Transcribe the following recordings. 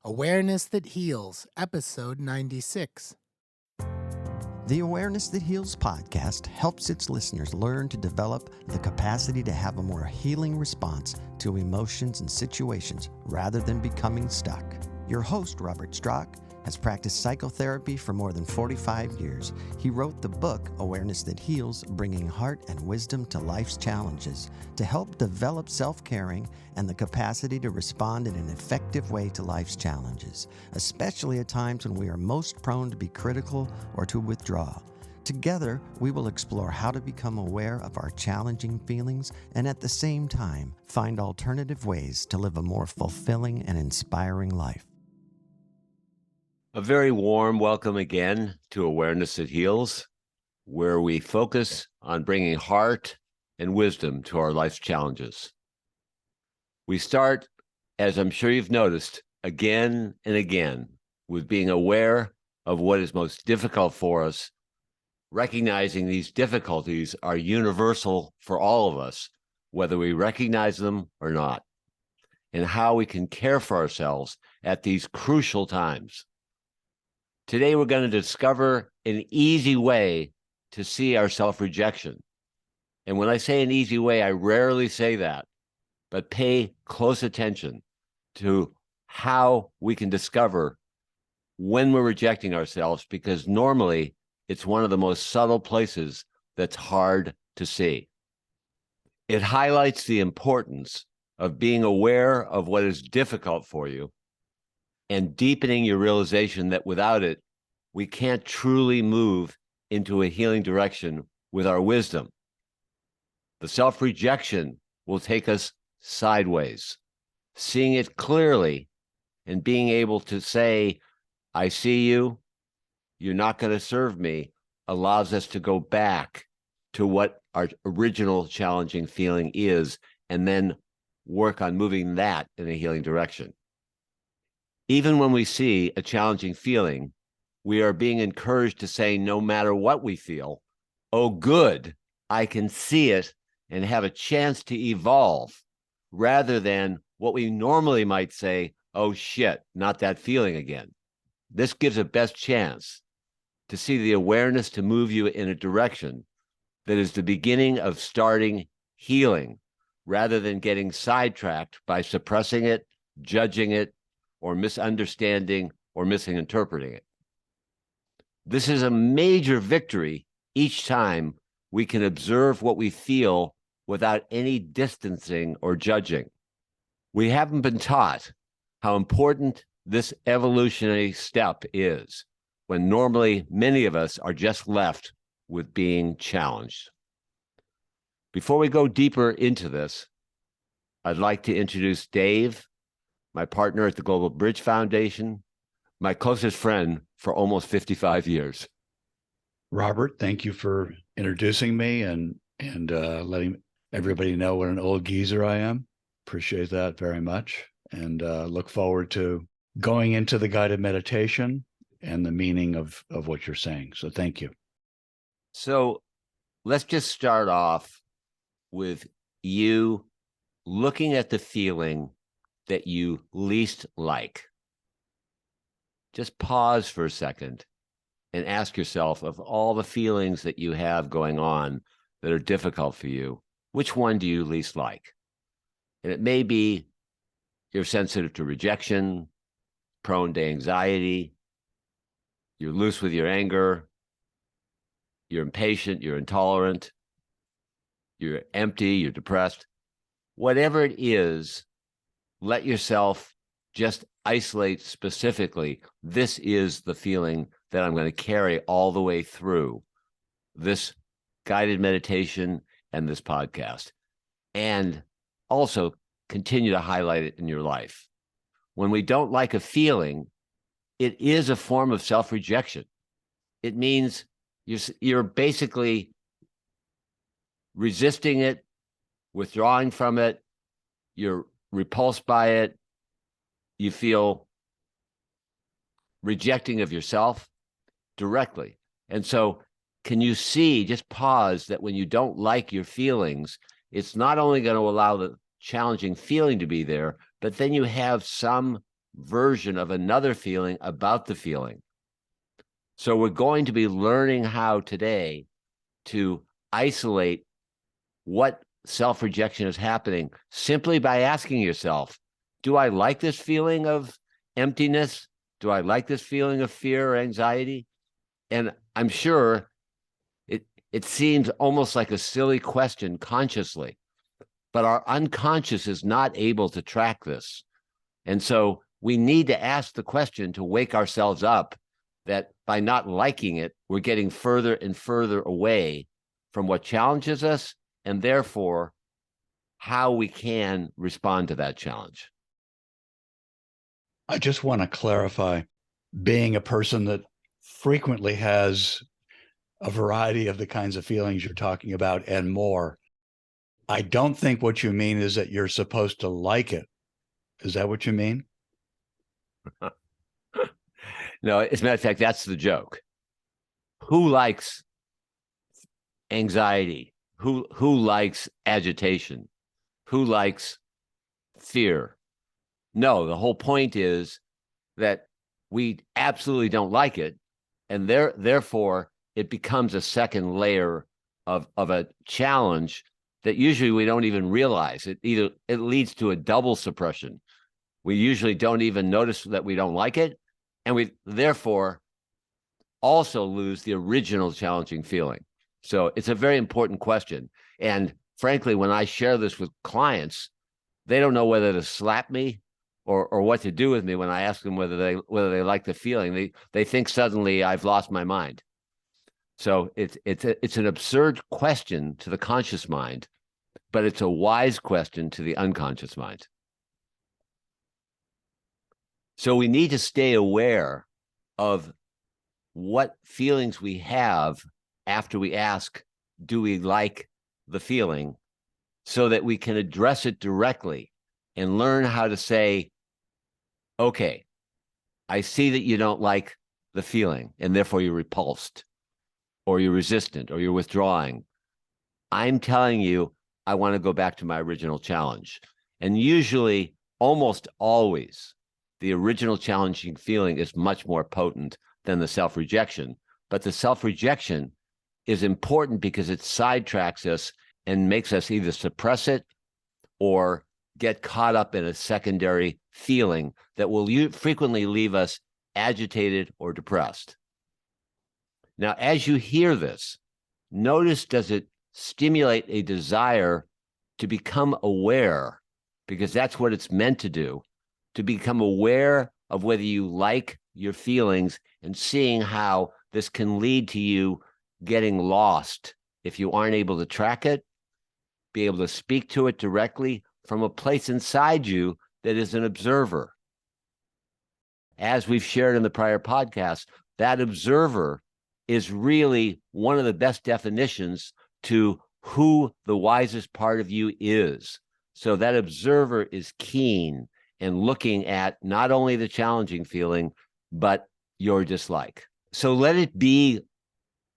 Awareness That Heals, Episode 96. The Awareness That Heals podcast helps its listeners learn to develop the capacity to have a more healing response to emotions and situations rather than becoming stuck. Your host, Robert Strock, has practiced psychotherapy for more than 45 years. He wrote the book, Awareness That Heals, Bringing Heart and Wisdom to Life's Challenges, to help develop self-caring and the capacity to respond in an effective way to life's challenges, especially at times when we are most prone to be critical or to withdraw. Together, we will explore how to become aware of our challenging feelings and at the same time find alternative ways to live a more fulfilling and inspiring life. A very warm welcome again to Awareness That Heals, where we focus on bringing heart and wisdom to our life's challenges. We start, as I'm sure you've noticed, again and again, with being aware of what is most difficult for us, recognizing these difficulties are universal for all of us, whether we recognize them or not, and how we can care for ourselves at these crucial times. Today, we're going to discover an easy way to see our self-rejection. And when I say an easy way, I rarely say that, but pay close attention to how we can discover when we're rejecting ourselves, because normally it's one of the most subtle places that's hard to see. It highlights the importance of being aware of what is difficult for you and deepening your realization that without it, we can't truly move into a healing direction with our wisdom. The self-rejection will take us sideways. Seeing it clearly and being able to say, I see you, you're not going to serve me, allows us to go back to what our original challenging feeling is and then work on moving that in a healing direction. Even when we see a challenging feeling, we are being encouraged to say, no matter what we feel, oh, good, I can see it and have a chance to evolve, rather than what we normally might say, oh, shit, not that feeling again. This gives a best chance to see the awareness to move you in a direction that is the beginning of starting healing, rather than getting sidetracked by suppressing it, judging it, or misunderstanding or misinterpreting it. This is a major victory each time we can observe what we feel without any distancing or judging. We haven't been taught how important this evolutionary step is, when normally many of us are just left with being challenged. Before we go deeper into this, I'd like to introduce Dave, my partner at the Global Bridge Foundation, my closest friend for almost 55 years. Robert, thank you for introducing me and letting everybody know what an old geezer I am. Appreciate that very much, and look forward to going into the guided meditation and the meaning of what you're saying. So thank you. So let's just start off with you looking at the feeling that you least like. Just pause for a second and ask yourself, of all the feelings that you have going on that are difficult for you, which one do you least like? And it may be you're sensitive to rejection, prone to anxiety, you're loose with your anger, you're impatient, you're intolerant, you're empty, you're depressed. Whatever it is, let yourself just isolate specifically, this is the feeling that I'm going to carry all the way through this guided meditation and this podcast. And also continue to highlight it in your life. When we don't like a feeling, it is a form of self-rejection. It means you're basically resisting it, withdrawing from it, you're repulsed by it, you feel rejecting of yourself directly. And so can you see, just pause, that when you don't like your feelings, it's not only going to allow the challenging feeling to be there, but then you have some version of another feeling about the feeling. So we're going to be learning how today to isolate what self-rejection is happening simply by asking yourself, do I like this feeling of emptiness? Do I like this feeling of fear or anxiety? And I'm sure it seems almost like a silly question consciously, but our unconscious is not able to track this. And so we need to ask the question to wake ourselves up that by not liking it, we're getting further and further away from what challenges us, and therefore how we can respond to that challenge. I just want to clarify, being a person that frequently has a variety of the kinds of feelings you're talking about and more, I don't think what you mean is that you're supposed to like it. Is that what you mean? No, as a matter of fact, that's the joke. Who likes anxiety? Who likes agitation? Who likes fear? No, the whole point is that we absolutely don't like it, and therefore it becomes a second layer of a challenge that usually we don't even realize. It leads to a double suppression. We usually don't even notice that we don't like it, and we therefore also lose the original challenging feeling. So it's a very important question. And frankly, when I share this with clients, they don't know whether to slap me or what to do with me when I ask them whether they like the feeling. They think suddenly I've lost my mind. So it's an absurd question to the conscious mind, but it's a wise question to the unconscious mind. So we need to stay aware of what feelings we have after we ask, do we like the feeling, so that we can address it directly and learn how to say, okay, I see that you don't like the feeling and therefore you're repulsed or you're resistant or you're withdrawing. I'm telling you, I want to go back to my original challenge. And usually, almost always, the original challenging feeling is much more potent than the self-rejection. But the self-rejection is important because it sidetracks us and makes us either suppress it or get caught up in a secondary feeling that will frequently leave us agitated or depressed. Now, as you hear this, notice, does it stimulate a desire to become aware? Because that's what it's meant to do, to become aware of whether you like your feelings and seeing how this can lead to you getting lost if you aren't able to track it, be able to speak to it directly from a place inside you that is an observer. As we've shared in the prior podcast, that observer is really one of the best definitions to who the wisest part of you is. So that observer is keen and looking at not only the challenging feeling, but your dislike. So let it be,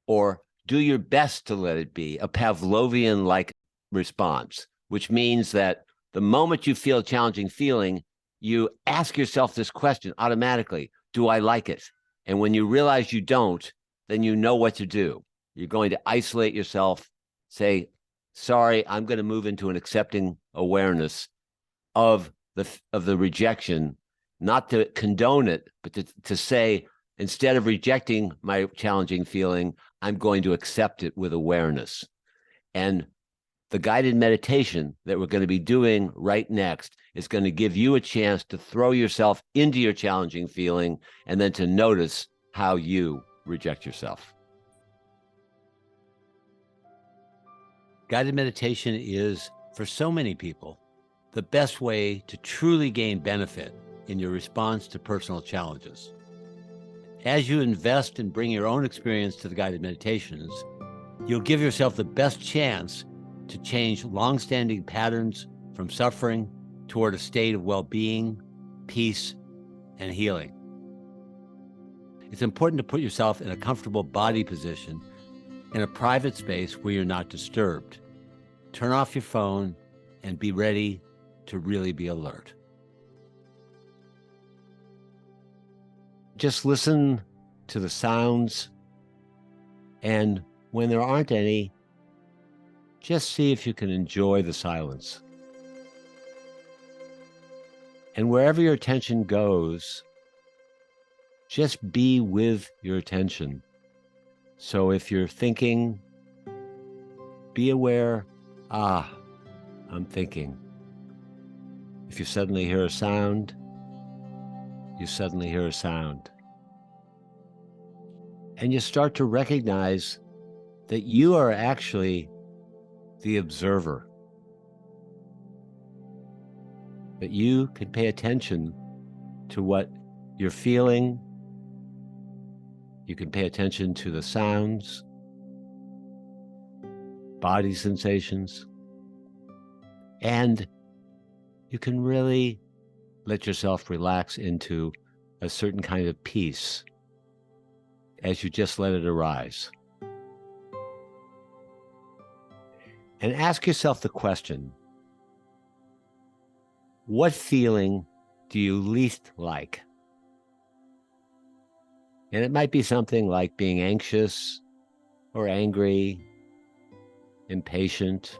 or do your best to let it be, a Pavlovian-like response, which means that the moment you feel a challenging feeling, you ask yourself this question automatically: do I like it? And when you realize you don't, then you know what to do. You're going to isolate yourself, say, sorry, I'm going to move into an accepting awareness of the rejection, not to condone it, but to say, instead of rejecting my challenging feeling, I'm going to accept it with awareness. And the guided meditation that we're going to be doing right next is going to give you a chance to throw yourself into your challenging feeling and then to notice how you reject yourself. Guided meditation is, for so many people, the best way to truly gain benefit in your response to personal challenges. As you invest and bring your own experience to the guided meditations, you'll give yourself the best chance to change long-standing patterns from suffering toward a state of well-being, peace, and healing. It's important to put yourself in a comfortable body position in a private space where you're not disturbed. Turn off your phone and be ready to really be alert. Just listen to the sounds, and when there aren't any, just see if you can enjoy the silence. And wherever your attention goes, just be with your attention. So if you're thinking, be aware, I'm thinking. If you suddenly hear a sound, you suddenly hear a sound. And you start to recognize that you are actually the observer. That you can pay attention to what you're feeling. You can pay attention to the sounds, body sensations, and you can really let yourself relax into a certain kind of peace as you just let it arise. And ask yourself the question, what feeling do you least like? And it might be something like being anxious or angry, impatient,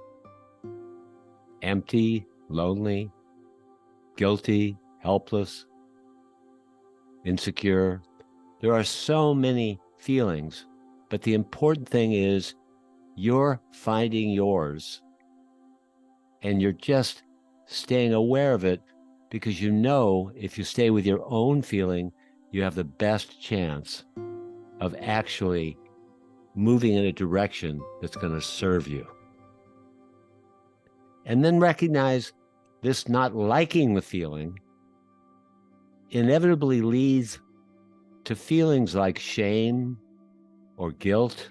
empty, lonely, guilty, helpless, insecure. There are so many feelings, but the important thing is you're finding yours and you're just staying aware of it, because you know if you stay with your own feeling, you have the best chance of actually moving in a direction that's going to serve you. And then recognize this not liking the feeling inevitably leads to feelings like shame or guilt,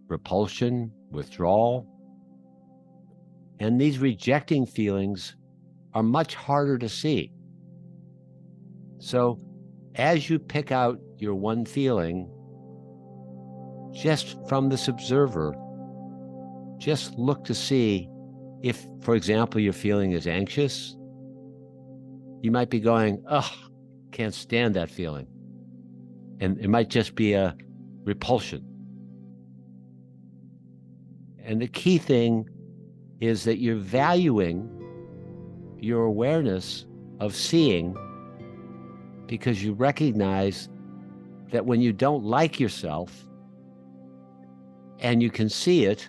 repulsion, withdrawal. And these rejecting feelings are much harder to see. So as you pick out your one feeling, just from this observer, just look to see if, for example, your feeling is anxious. You might be going, can't stand that feeling. And it might just be a repulsion. And the key thing is that you're valuing your awareness of seeing, because you recognize that when you don't like yourself and you can see it,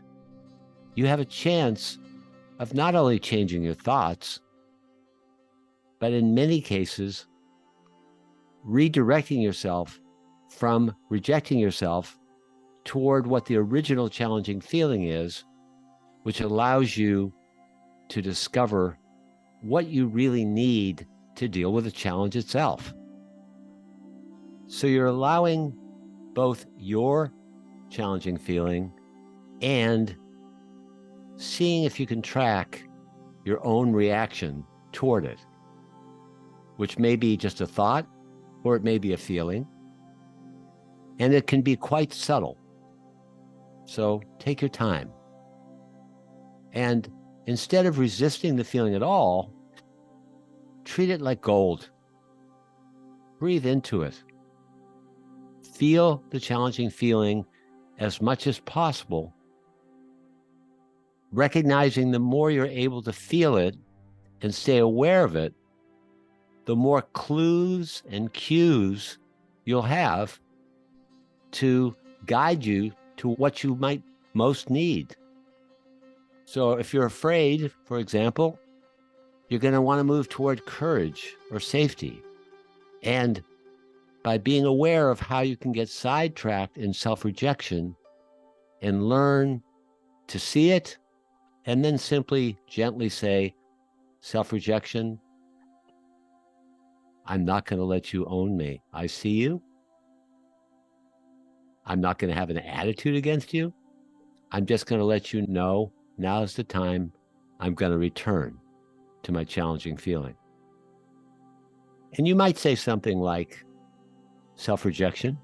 you have a chance of not only changing your thoughts, but in many cases, redirecting yourself from rejecting yourself toward what the original challenging feeling is, which allows you to discover what you really need to deal with the challenge itself. So you're allowing both your challenging feeling and seeing if you can track your own reaction toward it, which may be just a thought or it may be a feeling, and it can be quite subtle. So take your time. And instead of resisting the feeling at all, treat it like gold. Breathe into it. Feel the challenging feeling as much as possible, recognizing the more you're able to feel it and stay aware of it, the more clues and cues you'll have to guide you to what you might most need. So if you're afraid, for example, you're going to want to move toward courage or safety. And by being aware of how you can get sidetracked in self-rejection and learn to see it, and then simply gently say, self-rejection, I'm not going to let you own me. I see you. I'm not going to have an attitude against you. I'm just going to let you know now's the time I'm going to return to my challenging feeling. And you might say something like, self-rejection,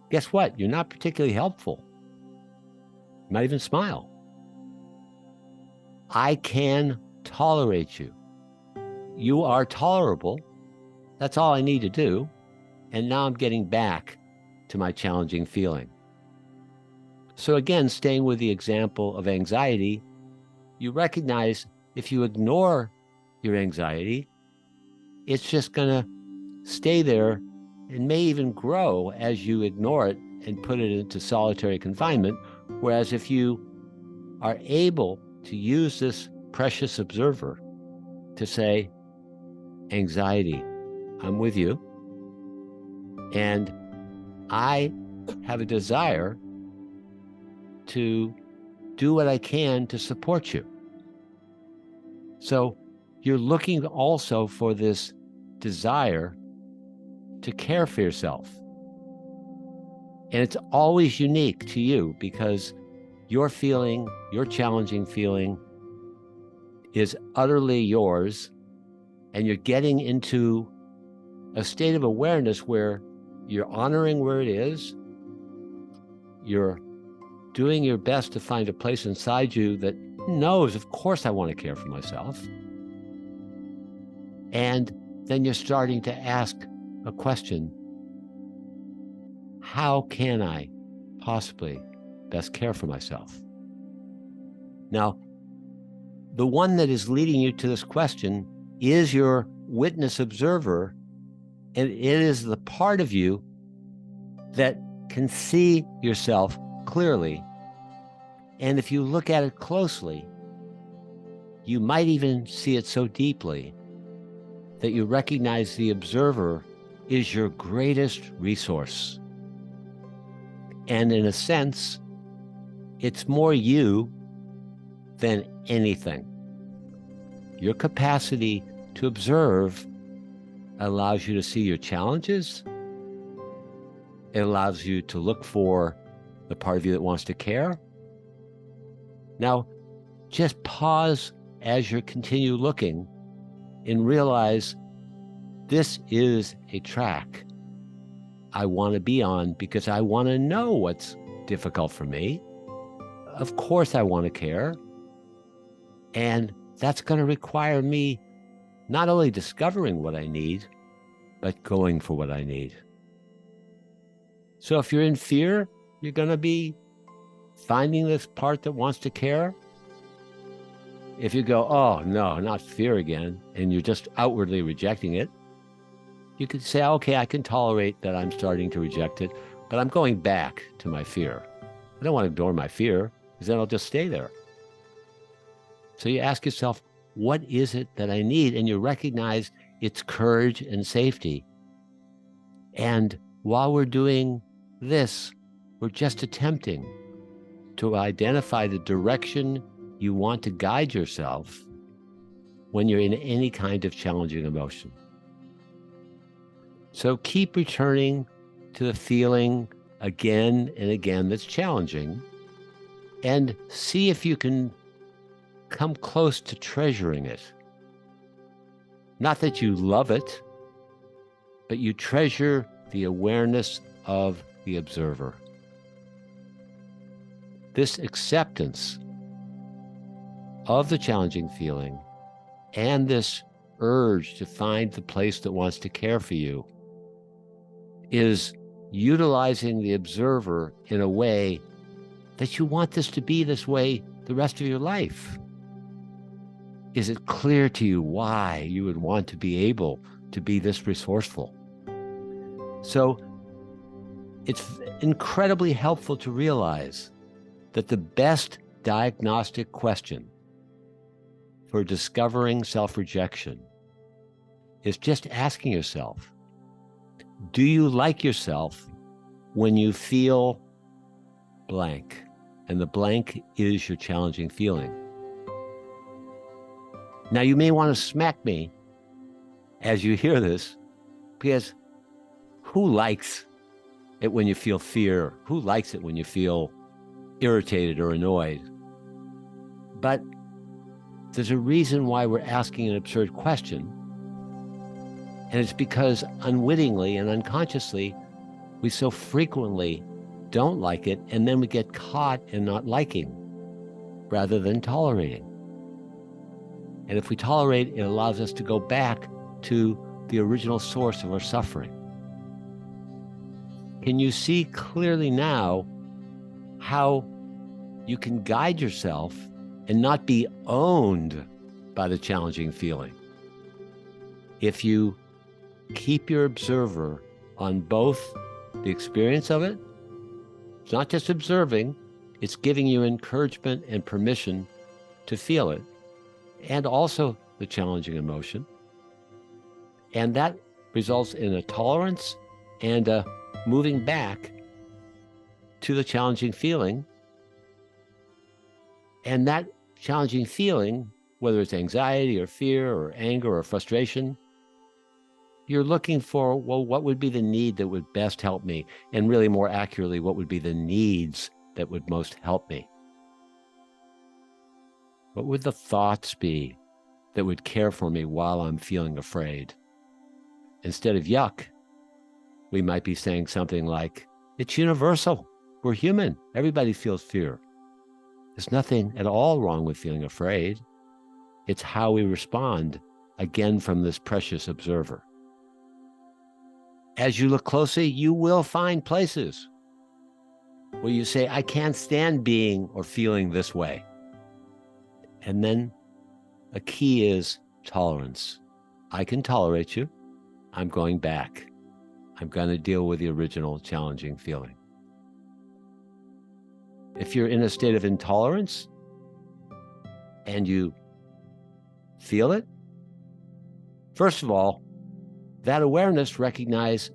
guess what? You're not particularly helpful. You might even smile. I can tolerate you. You are tolerable. That's all I need to do. and now I'm getting back to my challenging feeling. So again, staying with the example of anxiety, you recognize if you ignore your anxiety, it's just going to stay there and may even grow as you ignore it and put it into solitary confinement. Whereas if you are able to use this precious observer to say, anxiety, I'm with you, and I have a desire to do what I can to support you. So you're looking also for this desire to care for yourself. And it's always unique to you because your feeling, your challenging feeling is utterly yours, and you're getting into a state of awareness where you're honoring where it is, you're doing your best to find a place inside you that knows, of course, I want to care for myself. And then you're starting to ask a question: how can I possibly best care for myself? Now, the one that is leading you to this question is your witness observer, and it is the part of you that can see yourself clearly. And if you look at it closely, you might even see it so deeply that you recognize the observer is your greatest resource. And in a sense, it's more you than anything. Your capacity to observe allows you to see your challenges. It allows you to look for the part of you that wants to care. Now, just pause as you continue looking and realize this is a track I want to be on because I want to know what's difficult for me. Of course, I want to care. And that's going to require me not only discovering what I need, but going for what I need. So if you're in fear, you're going to be finding this part that wants to care. If you go, oh, no, not fear again, and you're just outwardly rejecting it, you could say, okay, I can tolerate that I'm starting to reject it, but I'm going back to my fear. I don't want to ignore my fear, because then I'll just stay there. So you ask yourself, what is it that I need? And you recognize it's courage and safety. And while we're doing this, we're just attempting to identify the direction you want to guide yourself when you're in any kind of challenging emotion. So keep returning to the feeling again and again that's challenging, and see if you can come close to treasuring it. Not that you love it, but you treasure the awareness of the observer. This acceptance of the challenging feeling and this urge to find the place that wants to care for you is utilizing the observer in a way that you want this to be this way the rest of your life. Is it clear to you why you would want to be able to be this resourceful? So it's incredibly helpful to realize that the best diagnostic question for discovering self-rejection is just asking yourself, do you like yourself when you feel blank? And the blank is your challenging feeling. Now, you may want to smack me as you hear this, because who likes it when you feel fear? Who likes it when you feel irritated or annoyed? But there's a reason why we're asking an absurd question. And it's because unwittingly and unconsciously, we so frequently don't like it, and then we get caught in not liking rather than tolerating. And if we tolerate, it allows us to go back to the original source of our suffering. Can you see clearly now how you can guide yourself and not be owned by the challenging feeling? If you keep your observer on both the experience of it, it's not just observing, it's giving you encouragement and permission to feel it, and also the challenging emotion. And that results in a tolerance and a moving back to the challenging feeling. And that challenging feeling, whether it's anxiety or fear or anger or frustration, you're looking for, well, what would be the need that would best help me? And really more accurately, what would be the needs that would most help me? What would the thoughts be that would care for me while I'm feeling afraid? Instead of yuck, we might be saying something like, it's universal. We're human. Everybody feels fear. There's nothing at all wrong with feeling afraid. It's how we respond, again, from this precious observer. As you look closely, you will find places where you say, I can't stand being or feeling this way. And then a key is tolerance. I can tolerate you. I'm going back. I'm going to deal with the original challenging feeling. If you're in a state of intolerance and you feel it, first of all, that awareness requires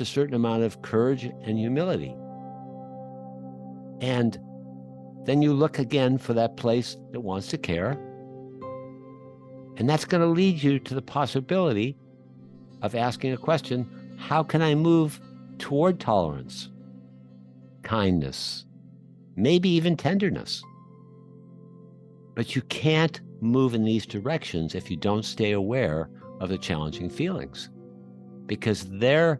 a certain amount of courage and humility. And then you look again for that place that wants to care. And that's going to lead you to the possibility of asking a question, how can I move toward tolerance, kindness, maybe even tenderness? But you can't move in these directions if you don't stay aware of the challenging feelings, because they're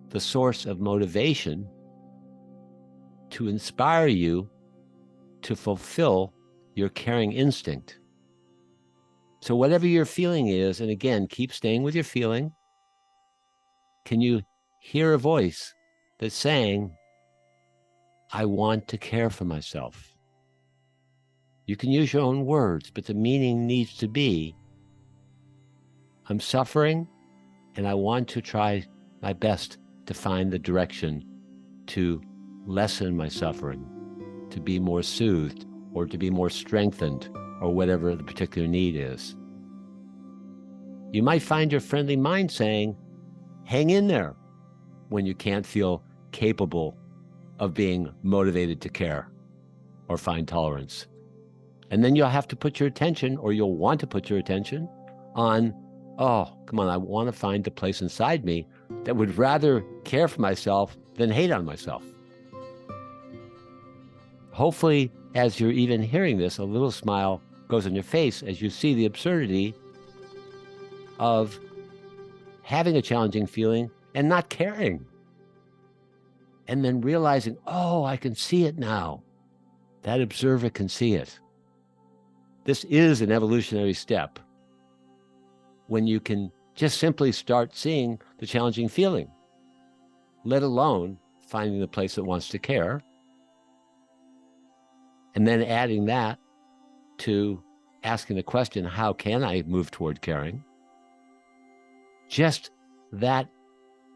the source of motivation to inspire you to fulfill your caring instinct. So whatever your feeling is, and again, keep staying with your feeling, can you hear a voice that's saying, I want to care for myself? You can use your own words, but the meaning needs to be, I'm suffering, and I want to try my best to find the direction to lessen my suffering, to be more soothed, or to be more strengthened, or whatever the particular need is. You might find your friendly mind saying, hang in there, when you can't feel capable of being motivated to care or find tolerance. And then you'll have to put your attention, or you'll want to put your attention on, oh, come on, I want to find the place inside me that would rather care for myself than hate on myself. Hopefully, as you're even hearing this, a little smile goes on your face as you see the absurdity of having a challenging feeling and not caring. And then realizing, oh, I can see it now. That observer can see it. This is an evolutionary step when you can just simply start seeing the challenging feeling, let alone finding the place that wants to care, and then adding that to asking the question, how can I move toward caring? Just that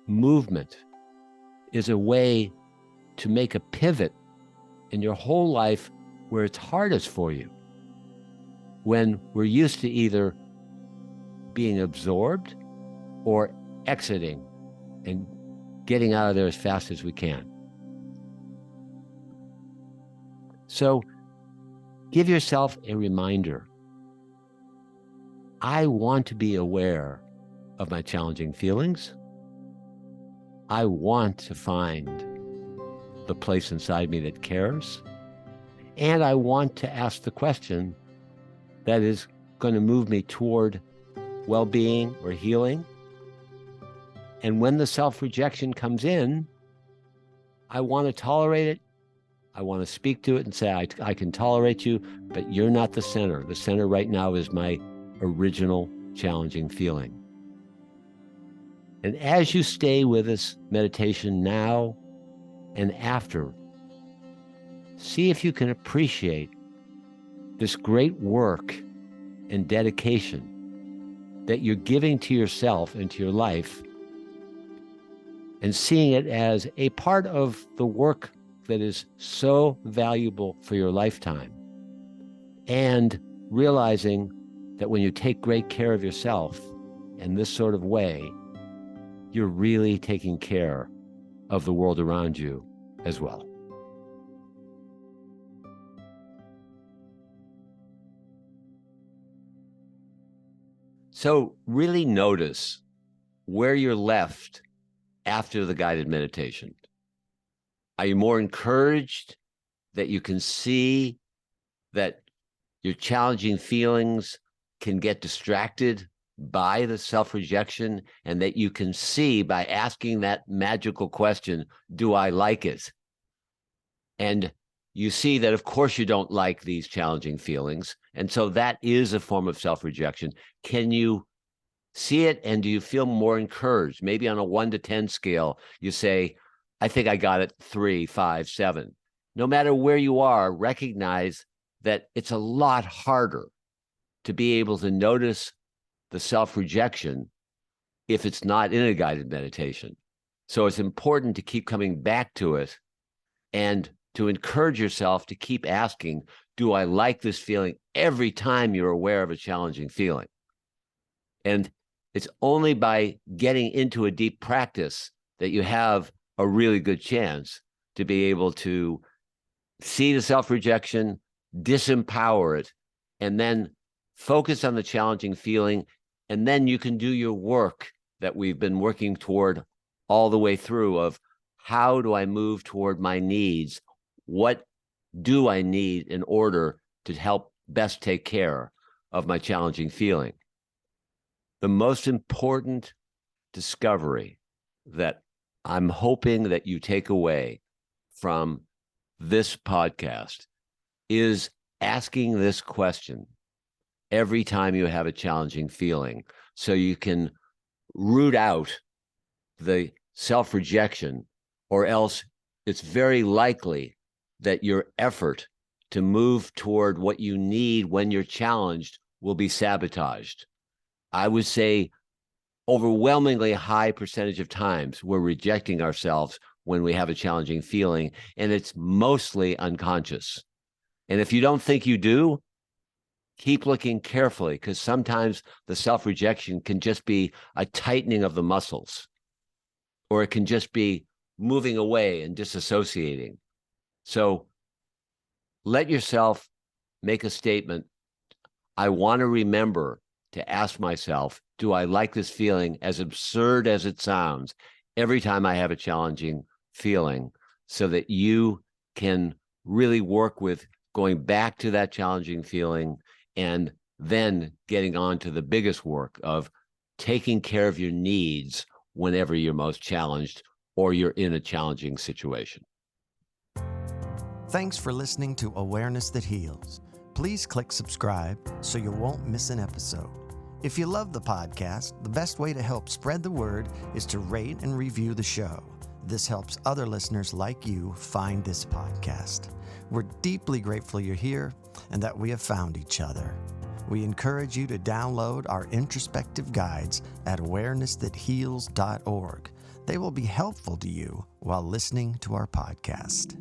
movement is a way to make a pivot in your whole life where it's hardest for you. When we're used to either being absorbed or exiting and getting out of there as fast as we can. So give yourself a reminder. I want to be aware of my challenging feelings. I want to find the place inside me that cares. And I want to ask the question that is going to move me toward well-being or healing. And when the self-rejection comes in, I want to tolerate it. I want to speak to it and say, I can tolerate you, but you're not the center. The center right now is my original challenging feeling. And as you stay with this meditation now and after, see if you can appreciate this great work and dedication that you're giving to yourself and to your life, and seeing it as a part of the work that is so valuable for your lifetime. And realizing that when you take great care of yourself in this sort of way, you're really taking care of the world around you as well. So really notice where you're left after the guided meditation. Are you more encouraged that you can see that your challenging feelings can get distracted by the self-rejection, and that you can see by asking that magical question, do I like it? And you see that, of course, you don't like these challenging feelings. And so that is a form of self-rejection. Can you see it, and do you feel more encouraged? Maybe on a 1 to 10 scale, you say, I think I got it 3, 5, 7. No matter where you are, recognize that it's a lot harder to be able to notice the self-rejection if it's not in a guided meditation. So it's important to keep coming back to it and to encourage yourself to keep asking, do I like this feeling, every time you're aware of a challenging feeling? And it's only by getting into a deep practice that you have a really good chance to be able to see the self-rejection, disempower it, and then focus on the challenging feeling. And then you can do your work that we've been working toward all the way through of, how do I move toward my needs? What do I need in order to help best take care of my challenging feeling? The most important discovery that I'm hoping that you take away from this podcast is asking this question every time you have a challenging feeling, so you can root out the self-rejection, or else it's very likely that your effort to move toward what you need when you're challenged will be sabotaged. I would say overwhelmingly high percentage of times we're rejecting ourselves when we have a challenging feeling, and it's mostly unconscious. And if you don't think you do, keep looking carefully, because sometimes the self-rejection can just be a tightening of the muscles, or it can just be moving away and disassociating. So let yourself make a statement. I want to remember to ask myself, do I like this feeling, as absurd as it sounds, every time I have a challenging feeling, so that you can really work with going back to that challenging feeling and then getting on to the biggest work of taking care of your needs whenever you're most challenged or you're in a challenging situation. Thanks for listening to Awareness That Heals. Please click subscribe so you won't miss an episode. If you love the podcast, the best way to help spread the word is to rate and review the show. This helps other listeners like you find this podcast. We're deeply grateful you're here and that we have found each other. We encourage you to download our introspective guides at awareness-that-heals.org. They will be helpful to you while listening to our podcast.